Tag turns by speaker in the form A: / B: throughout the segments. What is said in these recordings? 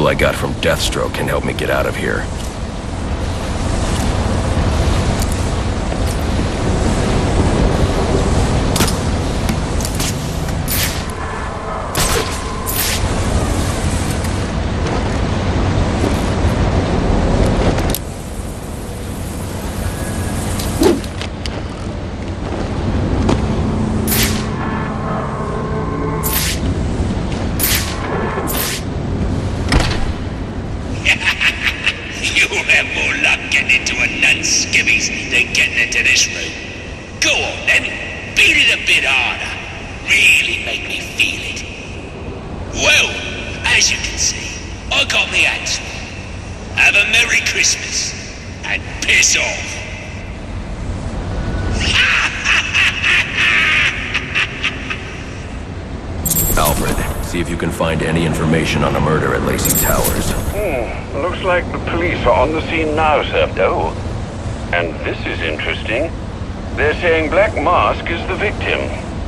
A: tool I got from Deathstroke can help me get out of here. See if you can find any information on a murder at Lacey Towers.
B: Looks like the police are on the scene now, sir. Oh, and this is interesting. They're saying Black Mask is the victim.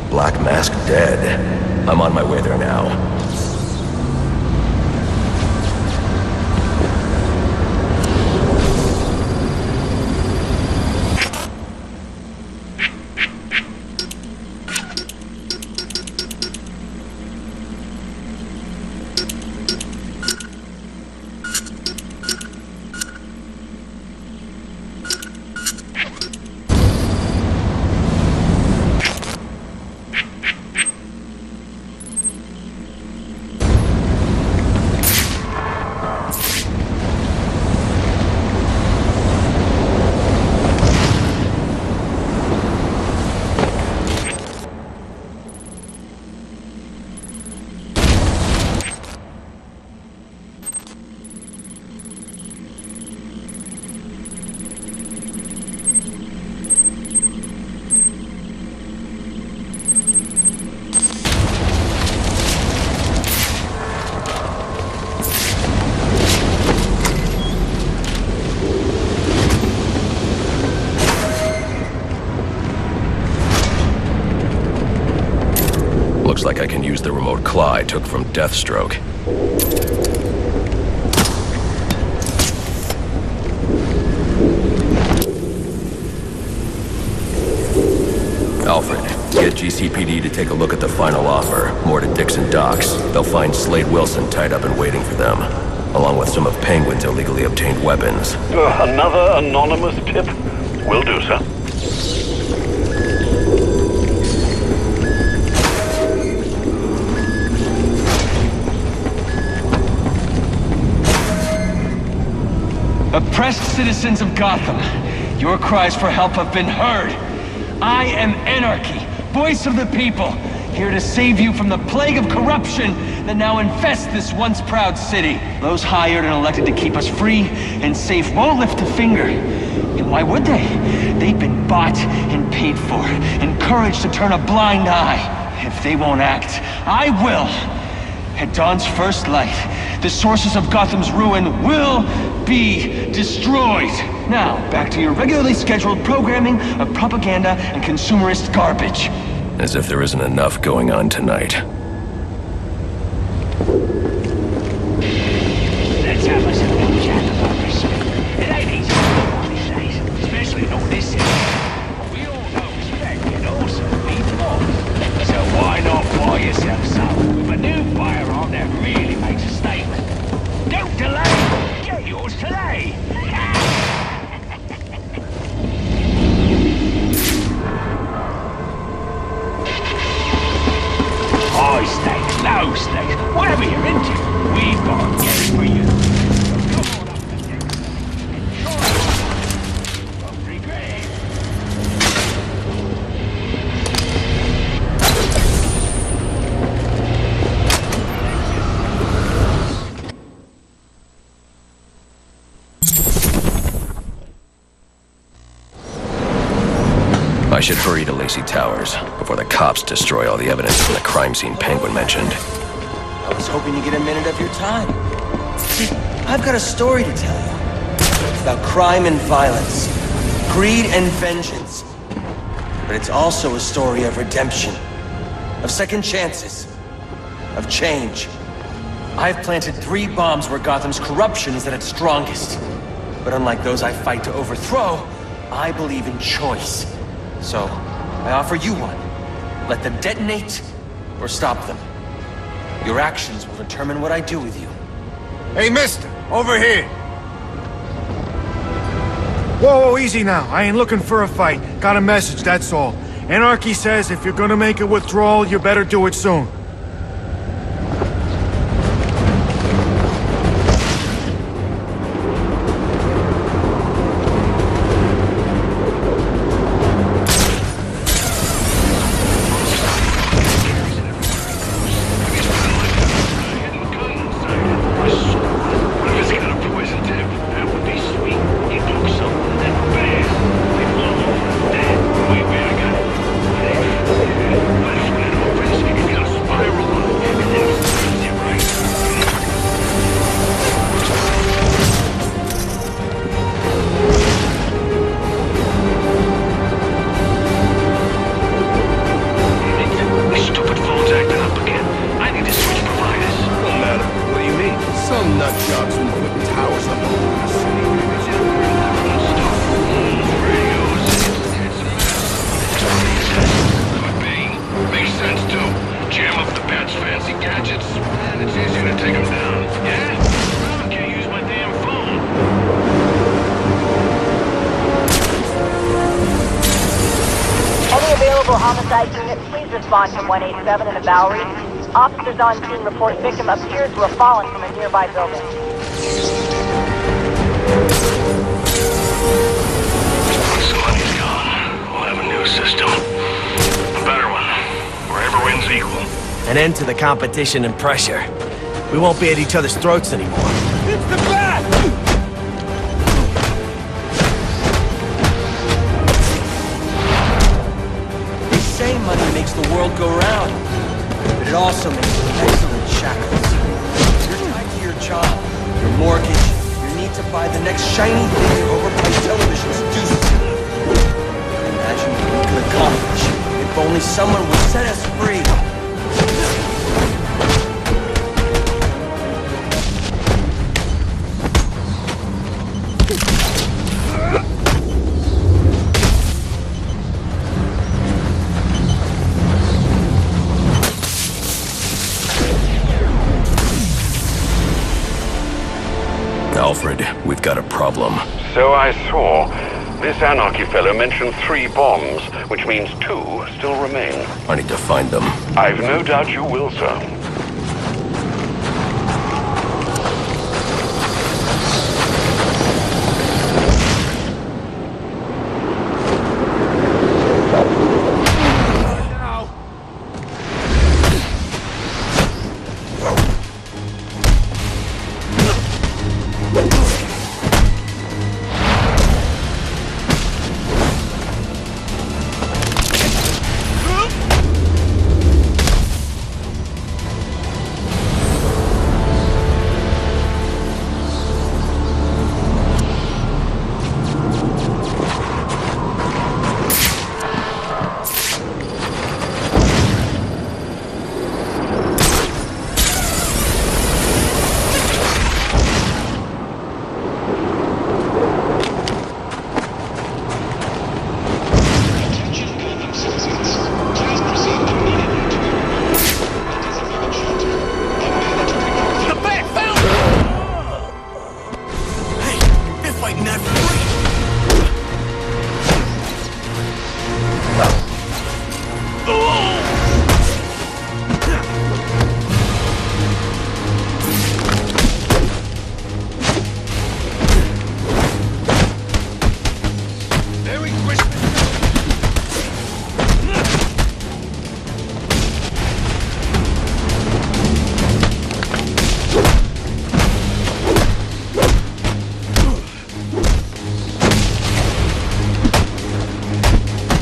A: Black Mask dead. I'm on my way there now. Looks like I can use the remote claw I took from Deathstroke. Alfred, get GCPD to take a look at the final offer. More to Dixon Docks. They'll find Slade Wilson tied up and waiting for them, along with some of Penguin's illegally obtained weapons.
B: Another anonymous tip? Will do, sir.
C: Oppressed citizens of Gotham, your cries for help have been heard. I am Anarchy, voice of the people, here to save you from the plague of corruption that now infests this once proud city. Those hired and elected to keep us free and safe won't lift a finger. And why would they? They've been bought and paid for, encouraged to turn a blind eye. If they won't act, I will. At dawn's first light, the sources of Gotham's ruin will be destroyed. Now, back to your regularly scheduled programming of propaganda and consumerist garbage.
A: As if there isn't enough going on tonight.
D: Let's have us a little chat about respect. It ain't easy to do these days, especially not this city. But we all know respect can also be lost. So why not buy yourself some with a new firearm that really makes a statement? Don't delay! Get yours today! High stakes, low stakes, whatever you're into, we've got to get it for you. Come on up to Dixon. Enjoy it. Won't regret it.
A: I should hurry to Lacey Towers before the cops destroy all the evidence from the crime scene Penguin mentioned.
E: I was hoping to get a minute of your time. See, I've got a story to tell you. About crime and violence, greed and vengeance. But it's also a story of redemption, of second chances, of change. I've planted 3 bombs where Gotham's corruption is at its strongest. But unlike those I fight to overthrow, I believe in choice. So, I offer you one. Let them detonate, or stop them. Your actions will determine what I do with you.
F: Hey, mister! Over here! Whoa, easy now. I ain't looking for a fight. Got a message, that's all. Anarchy says if you're gonna make a withdrawal, you better do it soon.
G: Homicide unit, please respond to 187 in the Bowery. Officers on scene report victim appears to have fallen from a nearby building.
D: Once the money's gone, we'll have a new system. A better one, where every win's equal.
H: An end to the competition and pressure. We won't be at each other's throats anymore.
F: It's the bat!
E: Money makes the world go round, but it also makes excellent shackles. You're tied to your job, your mortgage, your need to buy the next shiny thing your overpriced television seduces you. Imagine what we could accomplish if only someone would set us free.
A: Alfred, we've got a problem.
B: So I saw. This Anarchy fellow mentioned 3 bombs, which means 2 still remain.
A: I need to find them.
B: I've no doubt you will, sir.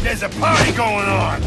F: There's a party going on!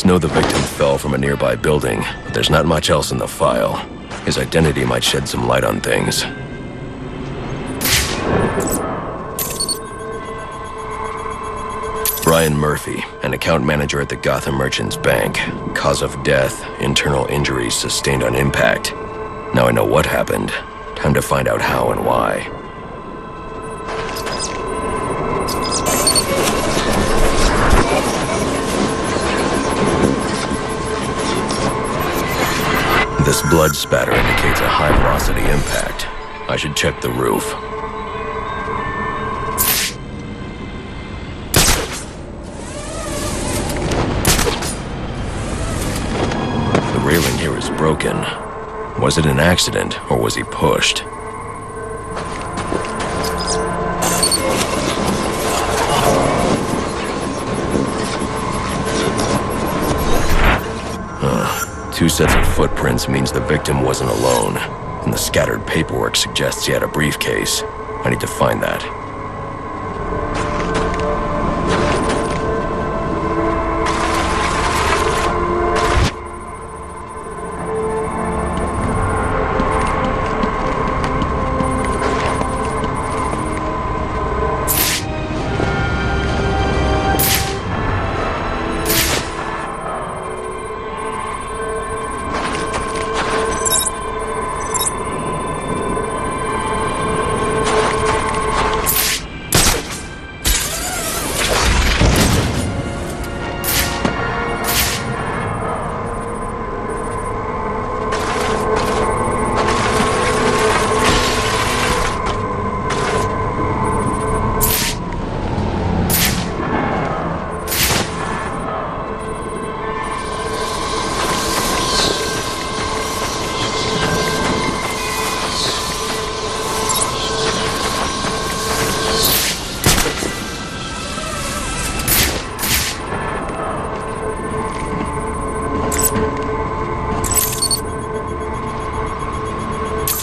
A: know the victim fell from a nearby building, but there's not much else in the file. His identity might shed some light on things. Brian Murphy, an account manager at the Gotham Merchants Bank. Cause of death, internal injuries sustained on impact. Now I know what happened. Time to find out how and why. This blood spatter indicates a high-velocity impact. I should check the roof. The railing here is broken. Was it an accident, or was he pushed? Two sets of footprints means the victim wasn't alone, and the scattered paperwork suggests he had a briefcase. I need to find that.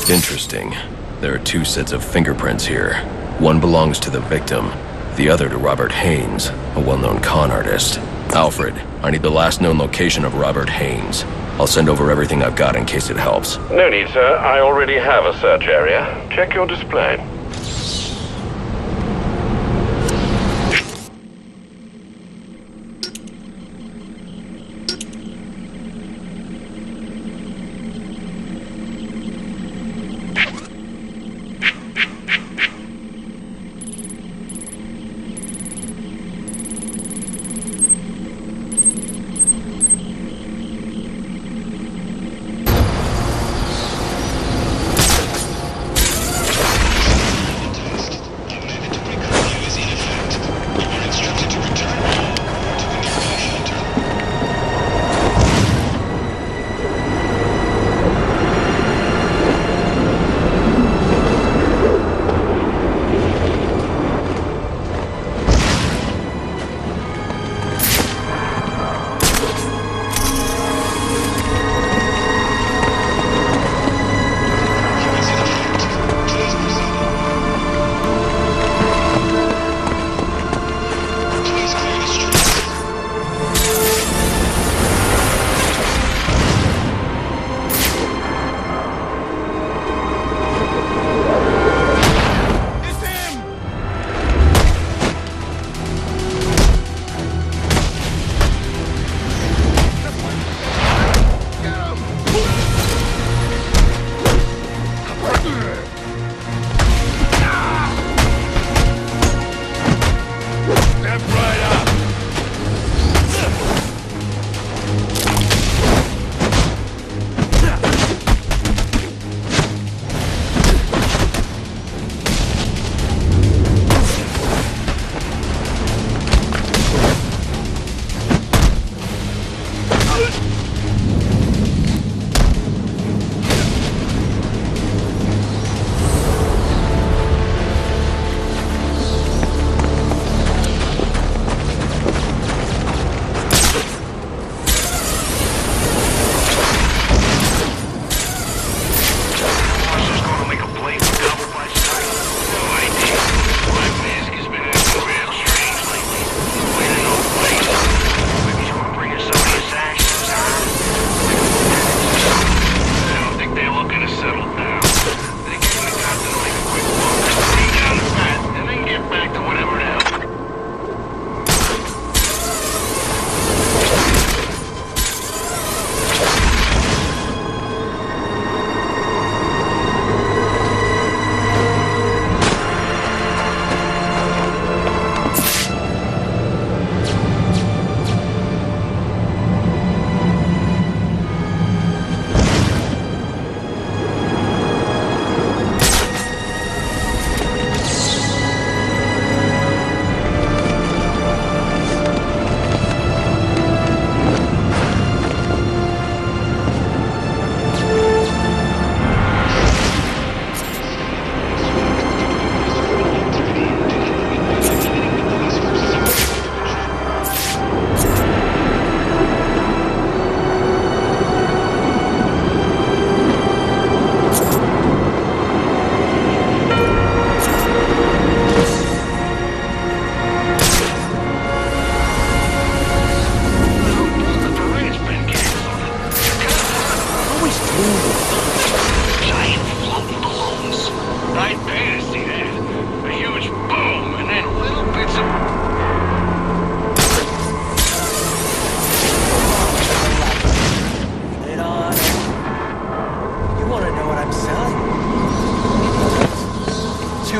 A: Interesting. There are two sets of fingerprints here. One belongs to the victim, the other to Robert Haynes, a well-known con artist. Alfred, I need the last known location of Robert Haynes. I'll send over everything I've got in case it helps.
B: No need, sir. I already have a search area. Check your display.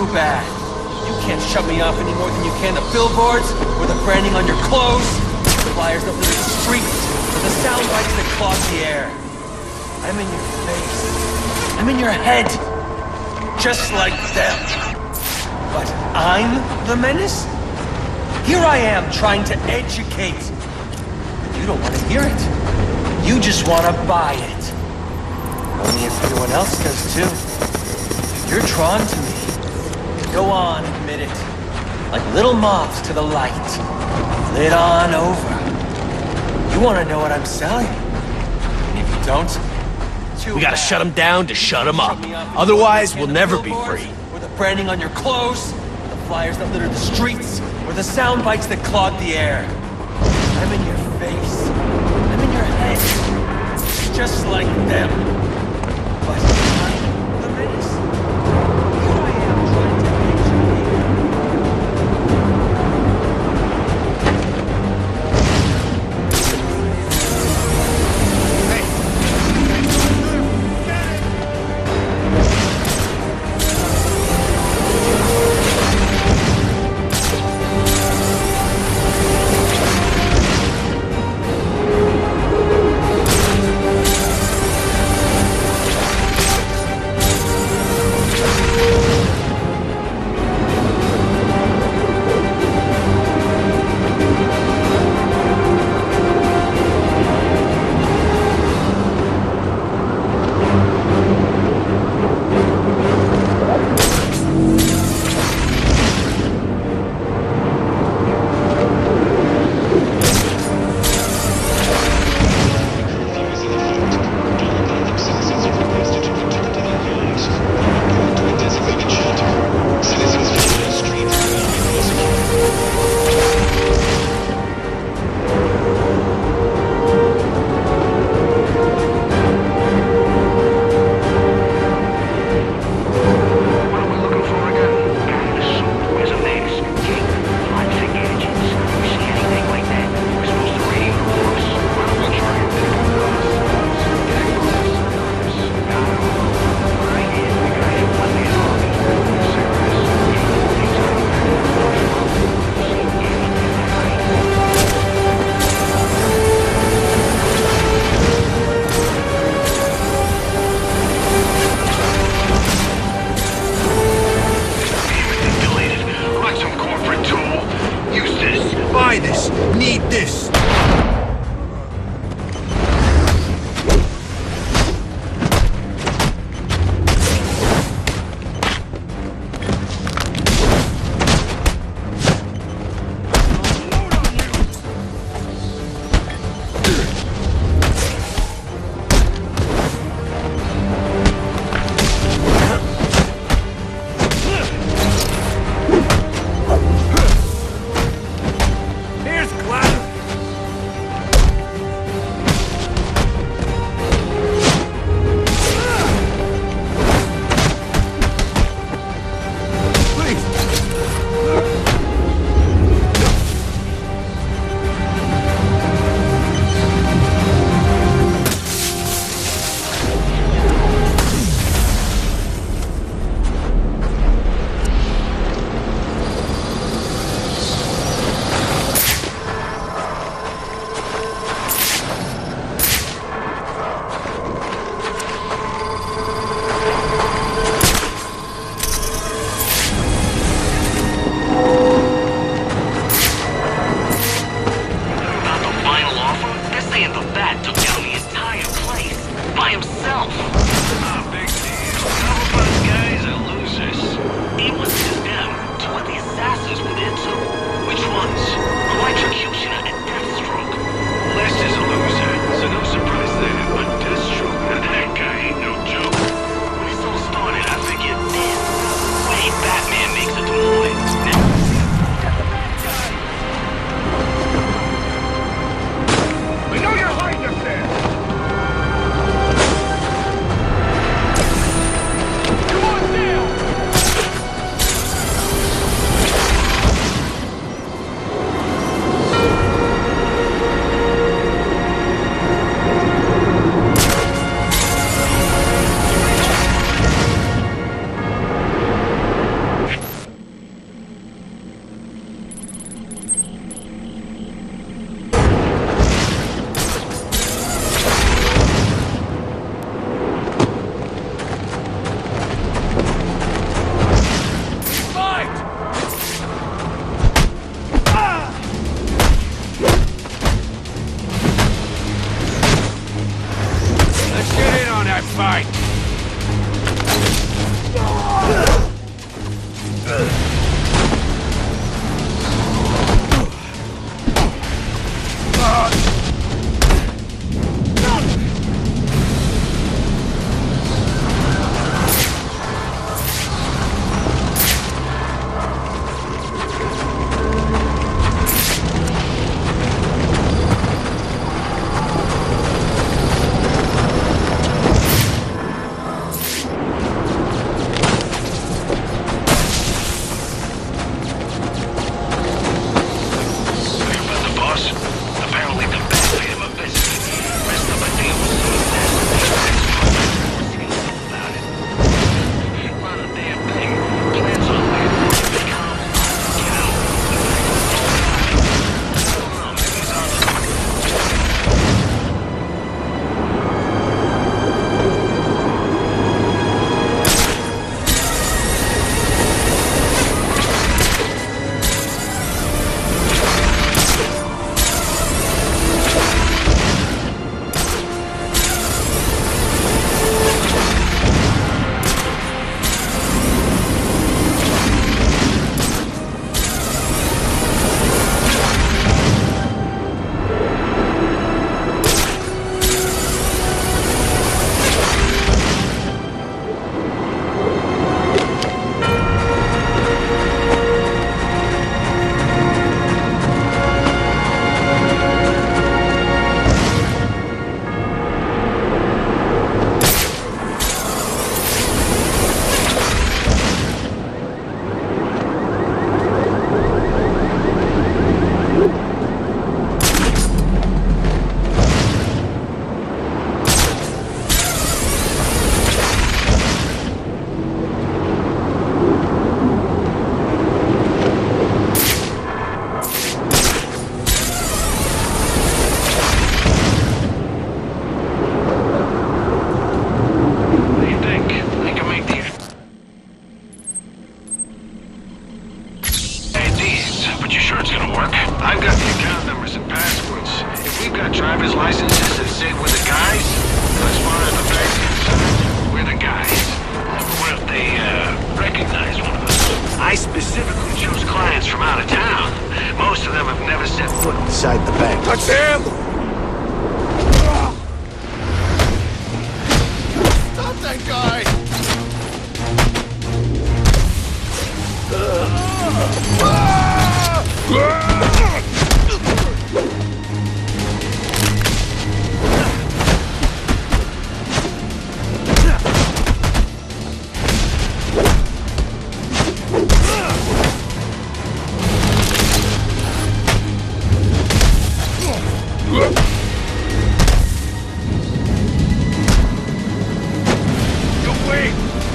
E: too bad. You can't shut me off any more than you can the billboards, or the branding on your clothes, the flyers that litter the streets, or the sound bites that clog the air. I'm in your face. I'm in your head. Just like them. But I'm the menace? Here I am trying to educate. You don't want to hear it. You just want to buy it. Only if everyone else does too. You're drawn to me. Go on, admit it. Like little moths to the light. Flit on over. You want to know what I'm selling. And if you don't,
H: We gotta shut them down to shut them up. Otherwise, we'll never be free.
E: Or the branding on your clothes, or the flyers that litter the streets, or the sound bites that clog the air. I'm in your face. I'm in your head. Just like them. But I'm the menace. Here I am trying to educate.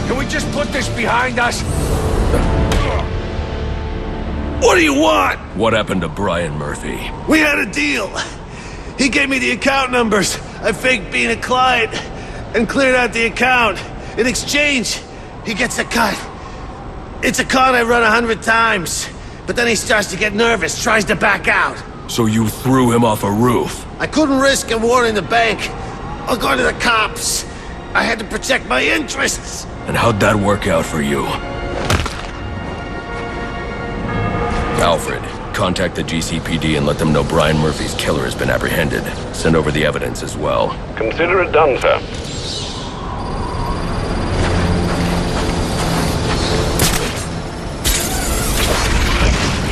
H: Can we just put this behind us? What do you want?
A: What happened to Brian Murphy?
H: We had a deal. He gave me the account numbers. I faked being a client and cleared out the account. In exchange, he gets a cut. It's a con I run 100 times. But then he starts to get nervous, tries to back out.
A: So you threw him off a roof?
H: I couldn't risk him warning the bank. I'll go to the cops. I had to protect my interests.
A: And how'd that work out for you? Alfred, contact the GCPD and let them know Brian Murphy's killer has been apprehended. Send over the evidence as well.
B: Consider it done, sir.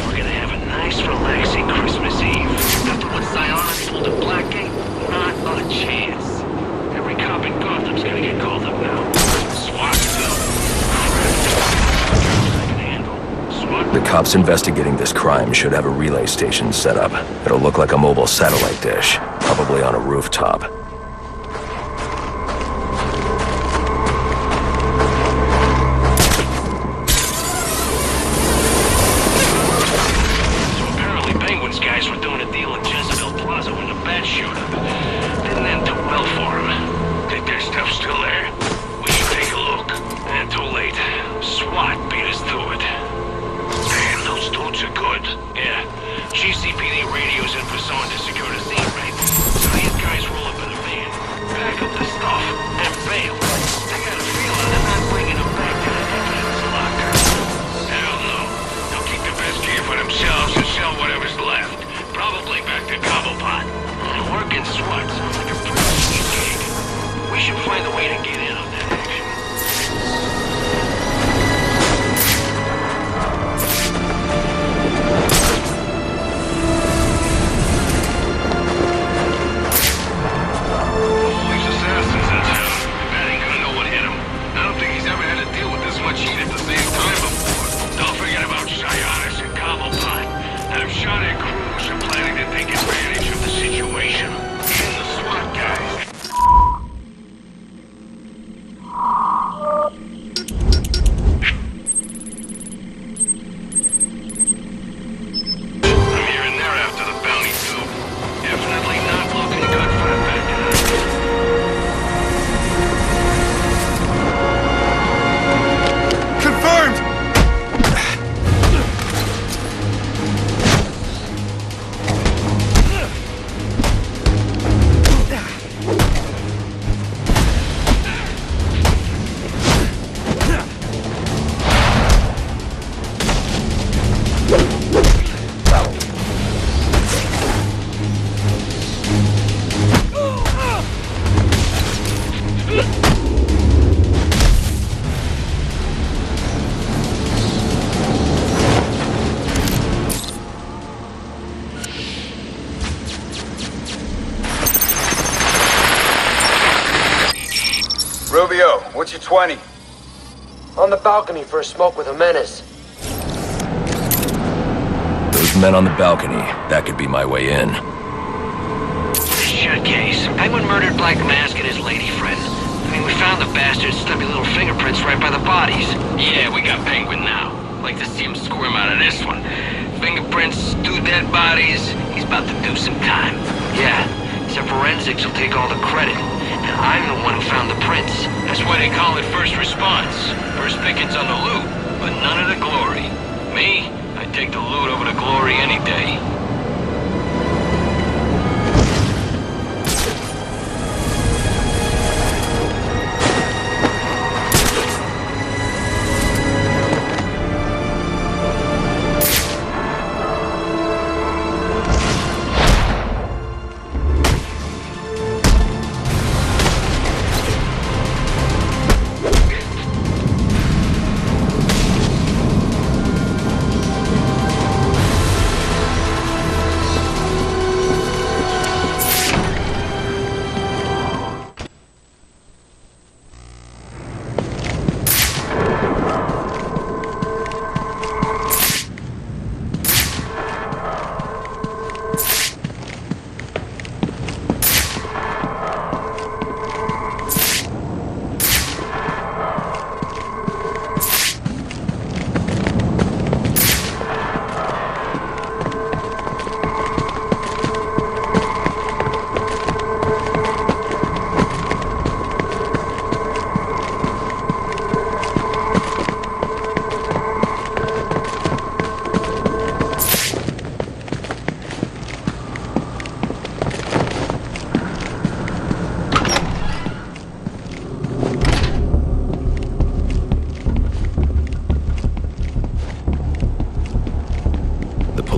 D: We're gonna have a nice, relaxing Christmas Eve. After what Sionis pulled at Blackgate, not a chance. Every cop in Gotham's gonna get called up now. SWAT still.
A: The cops investigating this crime should have a relay station set up. It'll look like a mobile satellite dish, probably on a rooftop.
D: So apparently Penguin's guys were doing a deal at Jezebel Plaza when the bat showed up. Didn't end too well for him. Think their stuff's still there? We should take a look. And too late. SWAT beat us to it. Damn, those dudes are good. Yeah. GCPD radios in for someone to secure the scene, right? So these guys roll up in a van, pack up the stuff, and bail. I got a feeling they're not bringing them back to the evidence locker. Hell no. They'll keep the best gear for themselves and sell whatever's left. Probably back to Cobblepot. And working SWAT sounds like a pretty sweet gig. We should find a way to get in on that action. Heat at the same time before. Don't forget about Sionis and Cobblepot. And I'm sure their crews are planning to take advantage of the situation. And the SWAT guys. I'm hearing they're after the bounty too. Definitely not looking good for the bad guys.
F: Confirmed!
I: Rubio, what's your 20?
E: On the balcony for a smoke with a menace.
A: Those men on the balcony, that could be my way in.
D: Shit case. Penguin murdered Black Mask and his lady friend. I mean, we found the bastard's stubby little fingerprints right by the bodies. Yeah, we got Penguin now. Like to see him squirm out of this one. Fingerprints, 2 dead bodies. He's about to do some time. Yeah, except forensics will take all the credit. And I'm the one who found the prints. That's why they call it first response. First pickings on the loot, but none of the glory. Me, I take the loot over the glory any day.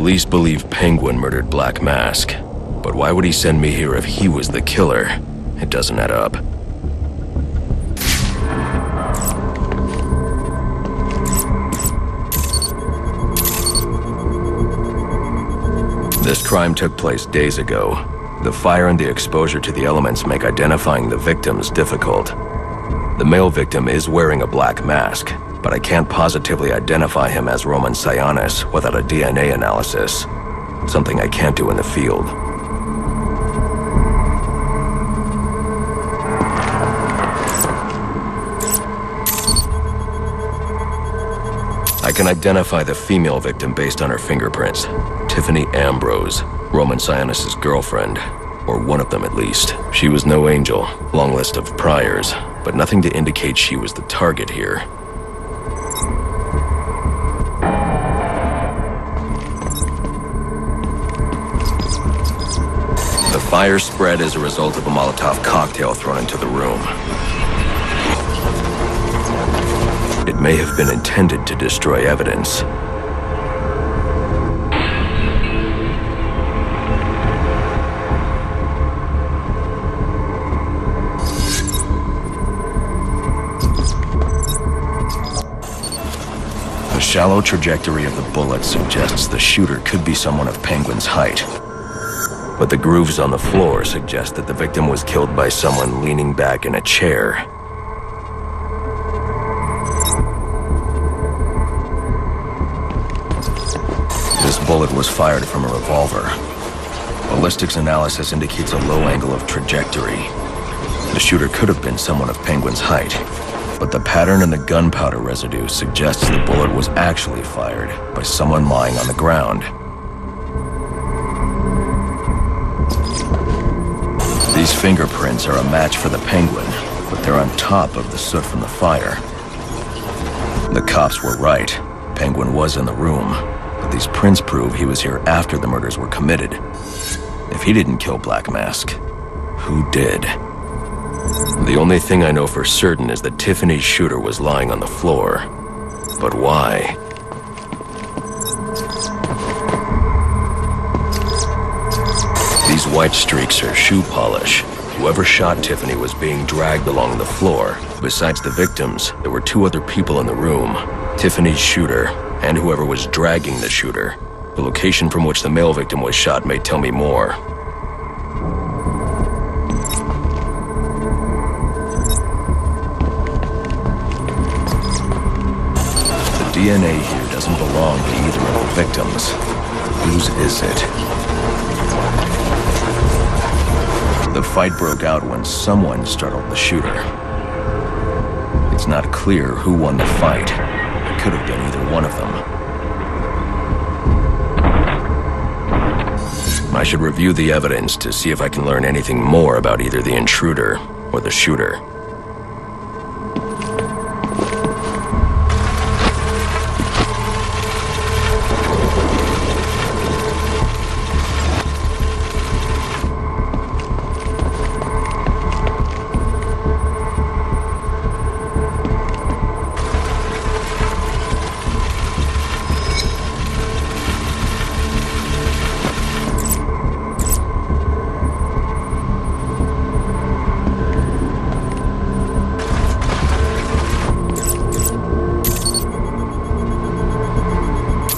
A: police believe Penguin murdered Black Mask. But why would he send me here if he was the killer? It doesn't add up. This crime took place days ago. The fire and the exposure to the elements make identifying the victims difficult. The male victim is wearing a black mask, but I can't positively identify him as Roman Sionis without a DNA analysis. Something I can't do in the field. I can identify the female victim based on her fingerprints. Tiffany Ambrose, Roman Sionis' girlfriend. Or one of them at least. She was no angel, long list of priors, but nothing to indicate she was the target here. The fire spread as a result of a Molotov cocktail thrown into the room. It may have been intended to destroy evidence. The shallow trajectory of the bullet suggests the shooter could be someone of Penguin's height. But the grooves on the floor suggest that the victim was killed by someone leaning back in a chair. This bullet was fired from a revolver. Ballistics analysis indicates a low angle of trajectory. The shooter could have been someone of Penguin's height, but the pattern in the gunpowder residue suggests the bullet was actually fired by someone lying on the ground. These fingerprints are a match for the Penguin, but they're on top of the soot from the fire. The cops were right. Penguin was in the room, but these prints prove he was here after the murders were committed. If he didn't kill Black Mask, who did? The only thing I know for certain is that Tiffany's shooter was lying on the floor. But why? These white streaks are shoe polish. Whoever shot Tiffany was being dragged along the floor. Besides the victims, there were two other people in the room. Tiffany's shooter, and whoever was dragging the shooter. The location from which the male victim was shot may tell me more. The DNA here doesn't belong to either of the victims. Whose is it? The fight broke out when someone startled the shooter. It's not clear who won the fight. It could have been either one of them. I should review the evidence to see if I can learn anything more about either the intruder or the shooter.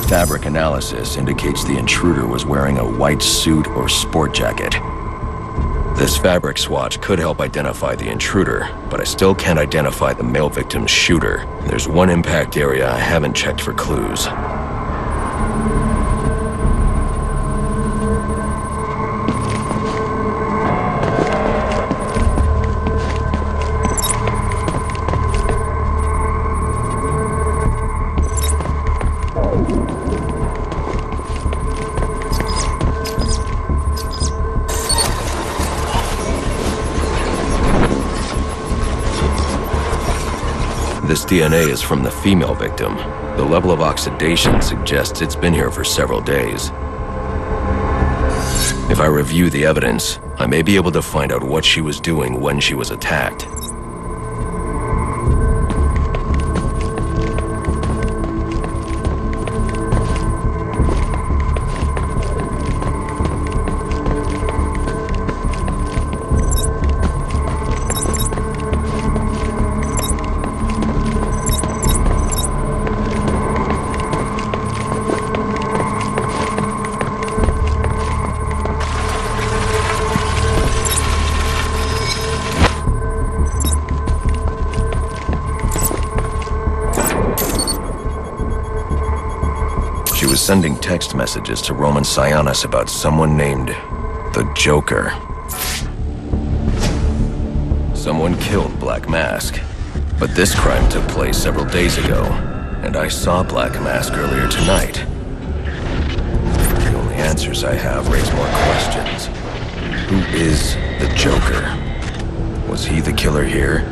A: Fabric analysis indicates the intruder was wearing a white suit or sport jacket. This fabric swatch could help identify the intruder, but I still can't identify the male victim's shooter. There's one impact area I haven't checked for clues. This DNA is from the female victim. The level of oxidation suggests it's been here for several days. If I review the evidence, I may be able to find out what she was doing when she was attacked. sending text messages to Roman Sionis about someone named the Joker. Someone killed Black Mask, but this crime took place several days ago, and I saw Black Mask earlier tonight. The only answers I have raise more questions. Who is the Joker? Was he the killer here?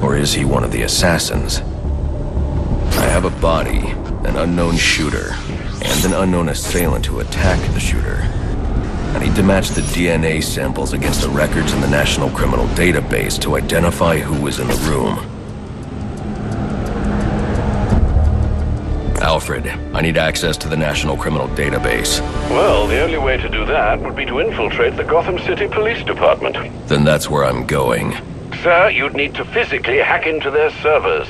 A: Or is he one of the assassins? I have a body, an unknown shooter, and an unknown assailant who attacked the shooter. I need to match the DNA samples against the records in the National Criminal Database to identify who was in the room. Alfred, I need access to the National Criminal Database.
B: Well, the only way to do that would be to infiltrate the Gotham City Police Department.
A: Then that's where I'm going.
B: Sir, you'd need to physically hack into their servers.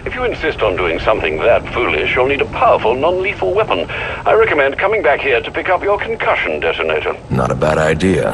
B: If you insist on doing something that foolish, you'll need a powerful, non-lethal weapon. I recommend coming back here to pick up your concussion detonator.
A: Not a bad idea.